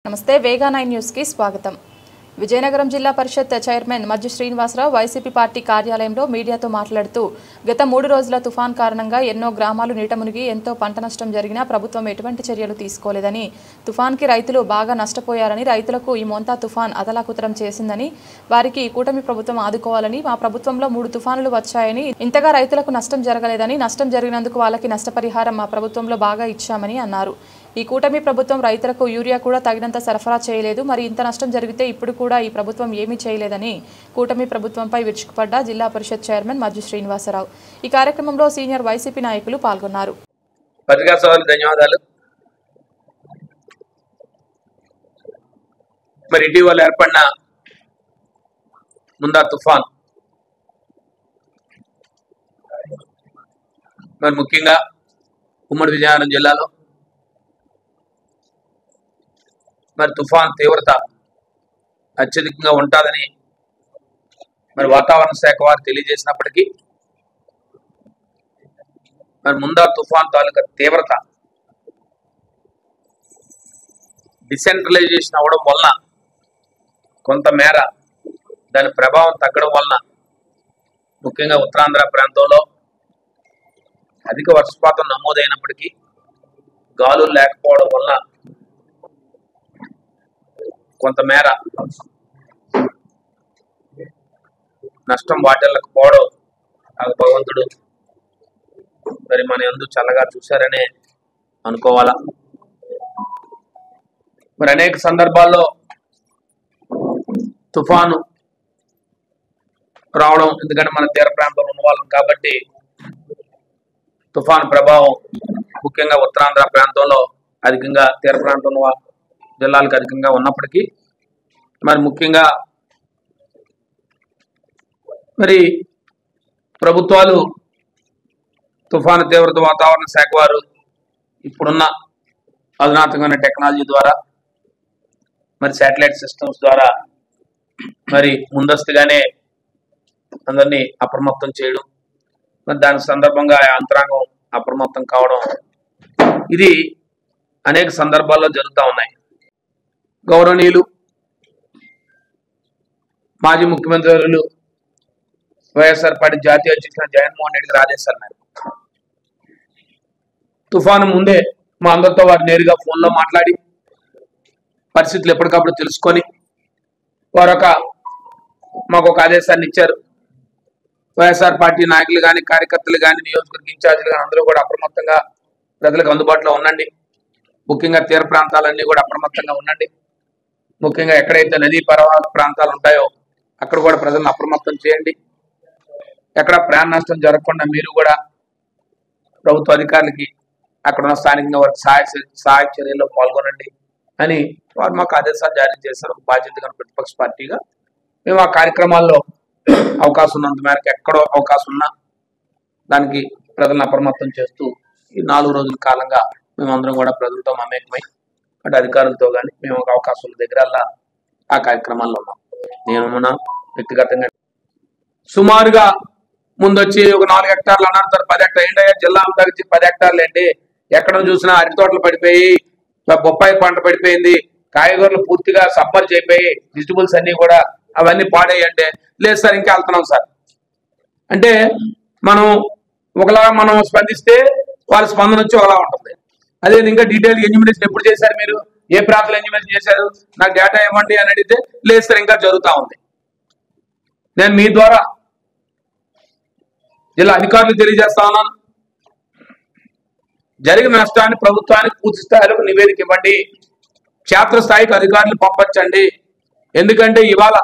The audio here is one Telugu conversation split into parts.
నమస్తే వేగా 9 న్యూస్ కి స్వాగతం। విజయనగరం జిల్లా పరిషత్ చైర్మన్ మజ్జి శ్రీనివాసరావు వైసీపీ పార్టీ కార్యాలయంలో మీడియాతో మాట్లాడుతూ గత 3 రోజుల తుఫాన్ కారణంగా ఎన్నో గ్రామాలు నీట మునిగి ఎంతో పంట నష్టం జరిగినా ప్రభుత్వం ఎటువంటి చర్యలు తీసుకోలేదని, తుఫాన్కి రైతులు బాగా నష్టపోయారని, రైతులకు ఈ మోంతా తుఫాన్ అతలాకుతలం చేసిందని, వారికి కూటమి ప్రభుత్వం ఆదుకోవాలని, మా ప్రభుత్వంలో 3 తుఫానులు వచ్చాయని, ఇంతగా రైతులకు నష్టం జరగలేదని, నష్టం జరిగినందుకు వాళ్ళకి నష్టపరిహారం మా ప్రభుత్వంలో బాగా ఇచ్చామని అన్నారు। ఈ కూటమి ప్రభుత్వం రైతులకు యూరియా కూడా తగినంత సరఫరా చేయలేదు, మరి ఇంత నష్టం జరిగితే ఇప్పుడు కూడా ఈ ప్రభుత్వం ఏమీ చేయలేదని కూటమి ప్రభుత్వంపై విరుచుకుపడ్డ జిల్లా పరిషత్ చైర్మన్ మజ్జి శ్రీనివాసరావు। ఈ కార్యక్రమంలో సీనియర్ వైసీపీ నాయకులు పాల్గొన్నారు। పత్రికా సోదరులకు ధన్యవాదాలు। మరి ఇటీవల ఏర్పడిన ముందా తుఫాన్ మరి ముఖ్యంగా ఉమ్మడి విజయనగరం జిల్లాలో మరి తుఫాన్ తీవ్రత అత్యధికంగా ఉంటుందని మరి వాతావరణ శాఖ వారు తెలియజేసినప్పటికీ మరి ముందా తుఫాన్ తాలూకా తీవ్రత డిసెంట్రలైజేషన్ అవ్వడం వలన కొంతమేర దాని ప్రభావం తగ్గడం వలన ముఖ్యంగా ఉత్తరాంధ్ర ప్రాంతంలో అధిక వర్షపాతం నమోదైనప్పటికీ గాలులు లేకపోవడం వలన కొంతమేర నష్టం వాటిల్లకపోవడం ఆ భగవంతుడు మరి మన యందు చల్లగా చూశారనే అనుకోవాలా। మరి అనేక సందర్భాల్లో తుఫాను రావడం, ఎందుకంటే మన తీర ప్రాంతంలో ఉన్న వాళ్ళం కాబట్టి తుఫాను ప్రభావం ముఖ్యంగా ఉత్తరాంధ్ర ప్రాంతంలో అధికంగా, తీర ప్రాంతంలో జిల్లాలకు అధికంగా ఉన్నప్పటికీ మరి ముఖ్యంగా మరి ప్రభుత్వాలు తుఫాను తీవ్రత వాతావరణ శాఖ వారు ఇప్పుడున్న అధునాతనమైన టెక్నాలజీ ద్వారా మరి శాటిలైట్ సిస్టమ్స్ ద్వారా మరి ముందస్తుగానే అందరినీ అప్రమత్తం చేయడం, మరి దాని సందర్భంగా యంత్రాంగం అప్రమత్తం కావడం, ఇది అనేక సందర్భాల్లో జరుగుతూ ఉన్నాయి। గౌరవనీయులు మాజీ ముఖ్యమంత్రులు వైఎస్ఆర్ పార్టీ జాతీయ అధ్యక్షుడు జగన్మోహన్ రెడ్డి గారి ఆదేశాల మేరకు తుఫాను ముందే మా అందరితో వారు నేరుగా ఫోన్లో మాట్లాడి పరిస్థితులు ఎప్పటికప్పుడు తెలుసుకొని వారు మాకు ఒక ఆదేశాన్ని ఇచ్చారు। వైఎస్ఆర్ పార్టీ నాయకులు కానీ, కార్యకర్తలు కానీ, నియోజకవర్గ ఇన్ఛార్జీలు కానీ అందరూ కూడా అప్రమత్తంగా ప్రజలకు అందుబాటులో ఉండండి, ముఖ్యంగా తీర ప్రాంతాలన్నీ కూడా అప్రమత్తంగా ఉండండి, ముఖ్యంగా ఎక్కడైతే నదీ పరివాహక ప్రాంతాలు ఉంటాయో అక్కడ కూడా ప్రజలను అప్రమత్తం చేయండి, ఎక్కడ ప్రాణ నష్టం జరగకుండా మీరు కూడా ప్రభుత్వ అధికారులకి అక్కడ ఉన్న స్థానికంగా వారికి సహాయ చర్యల్లో పాల్గొనండి అని వారు మాకు ఆదేశాలు జారీ చేశారు। బాధ్యతగా ప్రతిపక్ష పార్టీగా మేము ఆ కార్యక్రమాల్లో అవకాశం ఉన్నంత మేరకు ఎక్కడో అవకాశం ఉన్నా దానికి ప్రజలను అప్రమత్తం చేస్తూ ఈ 4 రోజుల కాలంగా మేమందరం కూడా ప్రజలతో మమేకమై అటు అధికారులతో కానీ మేము ఒక అవకాశం దగ్గరల్లా ఆ కార్యక్రమాల్లో ఉన్నాం। నేను వ్యక్తిగతంగా సుమారుగా ముందొచ్చి ఒక 4 హెక్టార్లు అన్నారు, 10 హెక్టార్లు ఏంటయ్యా జిల్లా అంతా 10 హెక్టార్లు ఏంటి, ఎక్కడ చూసినా అరటి తోటలు పడిపోయి, బొప్పాయి పంట పడిపోయింది, కాయగూరలు పూర్తిగా సబ్బర్జ్ అయిపోయి, వెజిటబుల్స్ అన్ని కూడా అవన్నీ పాడయ్యి అంటే, లేదు సార్ ఇంకా వెళ్తున్నాం సార్ అంటే మనం ఒకలాగా మనం స్పందిస్తే వాళ్ళ స్పందన వచ్చి ఒకలా ఉంటుంది। అదే ఇంకా డీటెయిల్ ఎన్యూమినేషన్ ఎప్పుడు చేశారు, మీరు ఏ ప్రాంతంలో ఎన్యూమినేషన్ చేశారు, నాకు డేటా ఇవ్వండి అని అడిగితే లేదు సార్ ఇంకా జరుగుతూ ఉంది। నేను మీ ద్వారా జిల్లా అధికారులు తెలియజేస్తా ఉన్నాను, జరిగిన నష్టాన్ని ప్రభుత్వానికి పూర్తి స్థాయిలో నివేదిక ఇవ్వండి, క్షేత్రస్థాయికి అధికారులు పంపించండి। ఎందుకంటే ఇవాళ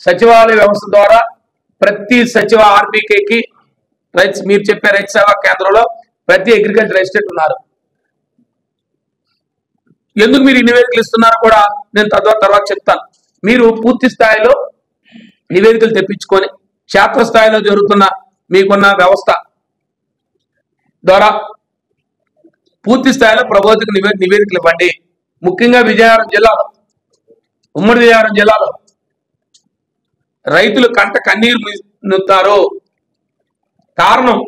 సచివాలయ వ్యవస్థ ద్వారా ప్రతి సచివ ఆర్బీకేకి రైతు, మీరు చెప్పే రైతు సేవా కేంద్రంలో ప్రతి అగ్రికల్చర్ ఎస్టేట్ ఉన్నారు, ఎందుకు మీరు ఈ నివేదికలు ఇస్తున్నారు కూడా నేను తర్వాత చెప్తాను। మీరు పూర్తి స్థాయిలో నివేదికలు తెప్పించుకొని క్షేత్రస్థాయిలో జరుగుతున్న మీకున్న వ్యవస్థ ద్వారా పూర్తి స్థాయిలో ప్రభుత్వకు నివేదికలు ఇవ్వండి। ముఖ్యంగా విజయనగరం జిల్లాలో, ఉమ్మడి విజయనగరం జిల్లాలో రైతులు కంట కన్నీరు నింపుతారు। కారణం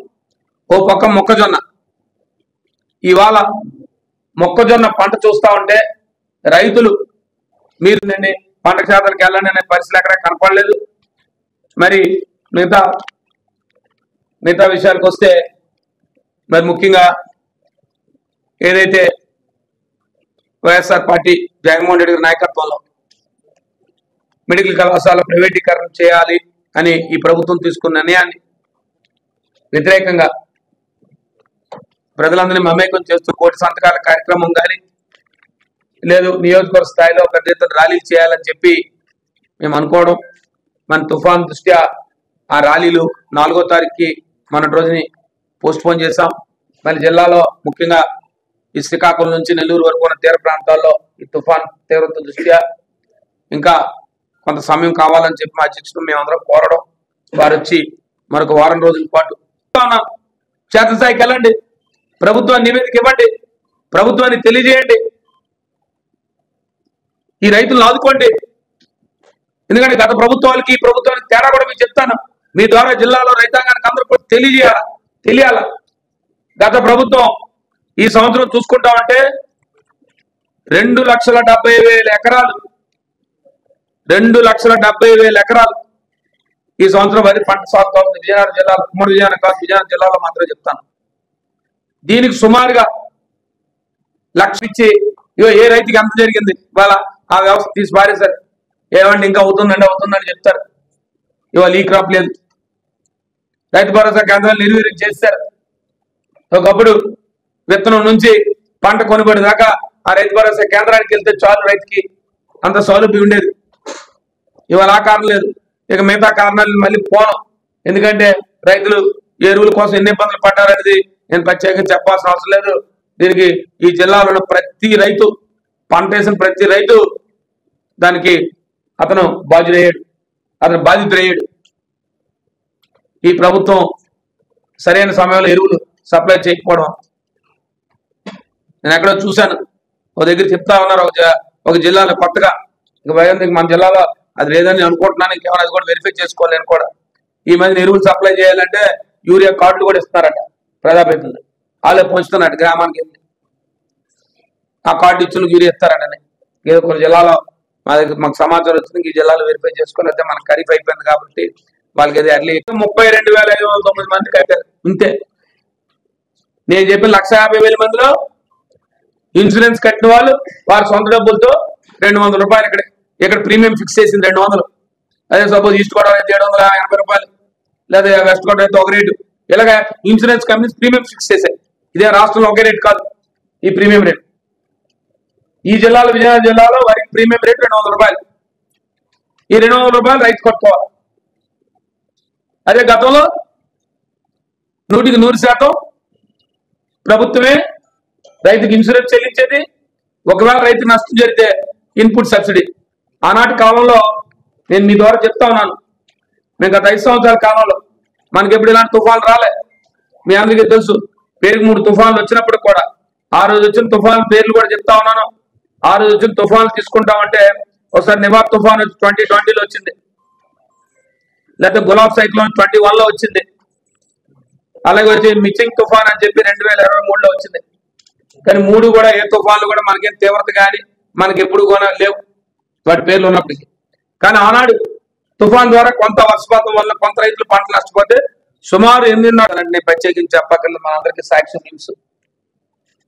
ఓ పక్క మొక్కజొన్న, ఇవాళ మొక్కజొన్న పంట చూస్తా ఉంటే రైతులు మీరు నేను పంట క్షేత్రాలకు వెళ్ళండి అనే పరిస్థితులు ఎక్కడ కనపడలేదు. మరి మిగతా విషయాలకు వస్తే మరి ముఖ్యంగా ఏదైతే వైఎస్ఆర్ పార్టీ జగన్మోహన్ రెడ్డి గారి నాయకత్వంలో మెడికల్ కళాశాల ప్రైవేటీకరణ చేయాలి అని ఈ ప్రభుత్వం తీసుకున్న నిర్ణయాన్ని వ్యతిరేకంగా ప్రజలందరినీ మమేకం చేస్తూ కోటి సంతకాల కార్యక్రమం కానీ లేదు నియోజకవర్గ స్థాయిలో పెద్ద ఎత్తున ర్యాలీలు చేయాలని చెప్పి మేము అనుకోవడం, మన తుఫాన్ దృష్ట్యా ఆ ర్యాలీలు 4వ తారీఖుకి మొన్నటి రోజుని పోస్ట్ పోన్ చేశాం. మళ్ళీ జిల్లాలో ముఖ్యంగా ఈ శ్రీకాకుళం నుంచి నెల్లూరు వరకు ఉన్న తీర ప్రాంతాల్లో ఈ తుఫాన్ తీవ్రత దృష్ట్యా ఇంకా కొంత సమయం కావాలని చెప్పి మా అధ్యక్షుడు మేమందరం కోరడం, వారు వచ్చి మరొక వారం రోజుల పాటు క్షేత్రస్థాయికి వెళ్ళండి, ప్రభుత్వాన్ని నివేదిక ఇవ్వండి, ప్రభుత్వాన్ని తెలియజేయండి, ఈ రైతులను ఆదుకోండి. ఎందుకంటే గత ప్రభుత్వాలకి ఈ ప్రభుత్వానికి తేడా కూడా మీకు చెప్తాను. మీ ద్వారా జిల్లాలో రైతాంగానికి అందరూ కూడా తెలియాల. గత ప్రభుత్వం ఈ సంవత్సరం చూసుకుంటామంటే 2,70,000 ఎకరాలు 2,70,000 ఎకరాలు ఈ సంవత్సరం వరి పంట సాగు అవుతుంది. విజయనగరం జిల్లాలో, ఉమ్మడి విజయనగరం కాదు, విజయనగరం జిల్లాలో మాత్రమే చెప్తాను. దీనికి సుమారుగా 1,00,000 ఇచ్చి ఇగో ఏ రైతుకి ఎంత జరిగింది ఇవాళ ఆ వ్యవస్థ తీసి పారేశారు. ఏమంటే ఇంకా అవుతుందని చెప్తారు. ఇవాళ ఈ క్రాప్ లేదు. రైతు భరోసా కేంద్రాలు నిర్వీర్యం చేశారు. ఒకప్పుడు విత్తనం నుంచి పంట కొనుగోలు దాకా ఆ రైతు భరోసా కేంద్రానికి వెళ్తే చాలు, రైతుకి అంత సౌలభ్యం ఉండేది. ఇవాళ ఆ కారణం లేదు. ఇక మిగతా కారణాలు మళ్ళీ పోను. ఎందుకంటే రైతులు ఎరువుల కోసం ఎన్ని ఇబ్బందులు పడ్డారనేది నేను ప్రత్యేకంగా చెప్పాల్సిన అవసరం లేదు. దీనికి ఈ జిల్లాలో ఉన్న ప్రతి రైతు, పంట వేసిన ప్రతి రైతు దానికి అతను బాధితుడయ్యాడు. ఈ ప్రభుత్వం సరైన సమయంలో ఎరువులు సప్లై చేయకపోవడం నేను ఎక్కడో చూశాను. ఒక దగ్గర చెప్తా ఉన్నారు, ఒక జిల్లాలో కొత్తగా, ఇంకా మన జిల్లాలో అది లేదని అనుకుంటున్నాను. ఇంకేమైనా అది కూడా వెరిఫై చేసుకోవాలి. నేను కూడా ఈ మధ్య ఎరువులు సప్లై చేయాలంటే యూరియా కార్డులు కూడా ఇస్తున్నారట ప్రజాప్రతినిధులు. వాళ్ళే పంచుతున్నట్టు గ్రామానికి వెళ్ళి ఆ కార్డు ఇచ్చిన యూరియా ఇస్తారటని. ఏదో కొన్ని జిల్లాలో మాకు సమాచారం వచ్చింది, ఈ జిల్లాలో వెరిఫై చేసుకొని అయితే మనకు ఖరీఫ్ అయిపోయింది కాబట్టి వాళ్ళకి అది అట్లీ 32,509 మందికి అయిపోయారు. ఇంతే. నేను చెప్పిన 1,50,000 మందిలో ఇన్సూరెన్స్ కట్టిన వాళ్ళు వారి సొంత డబ్బులతో 200 రూపాయలు ఇక్కడ ప్రీమియం ఫిక్స్ చేసింది 200. అదే సపోజ్ ఈస్ట్ గోదావరి అయితే 780 రూపాయలు, లేదా వెస్ట్ గోదావరి అయితే ఒక రేటు. ఇలాగా ఇన్సూరెన్స్ కంపెనీస్ ప్రీమియం ఫిక్స్ చేశాయి. ఇదే రాష్ట్రంలో ఒకే రేటు కాదు ఈ ప్రీమియం రేట్. ఈ జిల్లాలో, విజయనగరం జిల్లాలో వారికి ప్రీమియం రేట్ 200 రూపాయలు. ఈ 200 రూపాయలు రైతు కట్టుకోవాలి. అదే గతంలో 100% ప్రభుత్వమే రైతుకి ఇన్సూరెన్స్ చెల్లించేది. ఒకవేళ రైతు నష్టం జరిగితే ఇన్పుట్ సబ్సిడీ. ఆనాటి కాలంలో నేను మీ ద్వారా చెప్తా ఉన్నాను, మేము గత 5 సంవత్సరాల కాలంలో మనకి ఎప్పుడు ఇలాంటి తుఫాన్లు రాలే. మీ అందరికీ తెలుసు, పేరుకి 3 తుఫాన్లు వచ్చినప్పుడు కూడా ఆ రోజు వచ్చిన తుఫాన్ల పేర్లు కూడా చెప్తా ఉన్నాను. ఆ రోజు వచ్చిన తుఫాన్లు తీసుకుంటామంటే ఒకసారి నివార్ తుఫాన్ 2020లో వచ్చింది, లేకపోతే గులాబ్ సైక్లోన్ 21లో వచ్చింది, అలాగే వచ్చి మిచింగ్ తుఫాన్ అని చెప్పి 2023లో వచ్చింది. కానీ 3 కూడా ఏ తుఫాన్లు కూడా మనకేం తీవ్రత కానీ మనకి ఎప్పుడు కూడా లేవు వాటి పేర్లు ఉన్నప్పటికీ. కానీ ఆనాడు తుఫాన్ ద్వారా కొంత వర్షపాతం వల్ల కొంత రైతులు పంట నష్టపోతే సుమారు 8.5 నేను ప్రత్యేకించి చెప్పగలను. మనందరికీ సాక్షి మిమ్స్,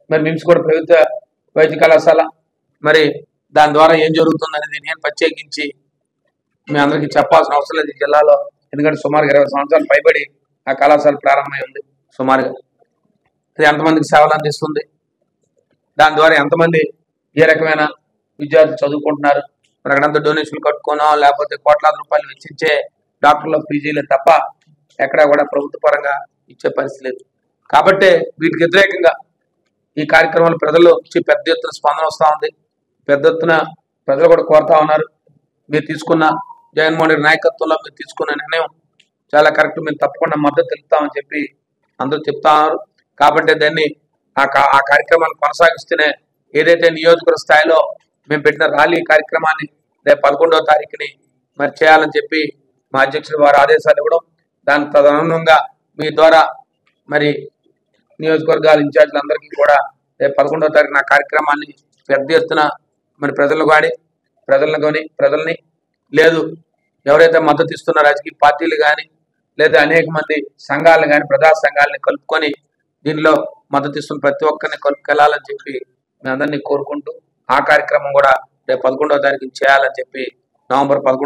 మరి మిమ్స్ కూడా ప్రభుత్వ వైద్య కళాశాల, మరి దాని ద్వారా ఏం జరుగుతుందనేది నేను ప్రత్యేకించి మీ అందరికీ చెప్పాల్సిన అవసరం లేదు ఈ జిల్లాలో. ఎందుకంటే సుమారు 20 సంవత్సరాలు పైబడి ఆ కళాశాల ప్రారంభమై ఉంది. సుమారుగా అది ఎంతమందికి సేవలు అందిస్తుంది, దాని ద్వారా ఎంతమంది ఏ రకమైన విద్యార్థులు చదువుకుంటున్నారు. మరి అక్కడంతా డొనేషన్లు కట్టుకోనో లేకపోతే కోట్లాది రూపాయలు వెచ్చించే డాక్టర్ల పీజీలే తప్ప ఎక్కడా కూడా ప్రభుత్వ పరంగా ఇచ్చే పరిస్థితి లేదు. కాబట్టి వీటికి వ్యతిరేకంగా ఈ కార్యక్రమాలు ప్రజల్లో వచ్చి పెద్ద ఎత్తున స్పందన వస్తూ ఉంది. పెద్ద ఎత్తున ప్రజలు కూడా కోరుతా ఉన్నారు, మీరు తీసుకున్న జగన్మోహన్ రెడ్డి నాయకత్వంలో మీరు తీసుకున్న నిర్ణయం చాలా కరెక్ట్, మేము తప్పకుండా మద్దతు తెలుపుతామని చెప్పి అందరూ చెప్తా ఉన్నారు. కాబట్టి దాన్ని ఆ కార్యక్రమాన్ని కొనసాగిస్తూనే ఏదైతే నియోజకవర్గ స్థాయిలో మేము పెట్టిన ర్యాలీ కార్యక్రమాన్ని రేపు 11వ తారీఖుని మరి చేయాలని చెప్పి మా అధ్యక్షుడు వారు ఆదేశాలు ఇవ్వడం, దాని తదనుగుణంగా మీ ద్వారా మరి నియోజకవర్గాల ఇన్ఛార్జీలందరికీ కూడా రేపు 11వ తారీఖున ఆ కార్యక్రమాన్ని పెద్ద ఎత్తున మరి ప్రజలు కానీ ప్రజల్ని లేదు ఎవరైతే మద్దతు ఇస్తున్న రాజకీయ పార్టీలు కానీ లేదా అనేక మంది సంఘాలను కానీ ప్రజా సంఘాలని కలుపుకొని దీనిలో మద్దతు ఇస్తున్న ప్రతి ఒక్కరిని కలుపుకెళ్లాలని చెప్పి మీ అందరినీ కోరుకుంటూ ఆ కార్యక్రమం కూడా రేపు 11వ తారీఖు చేయాలని చెప్పి నవంబర్ 11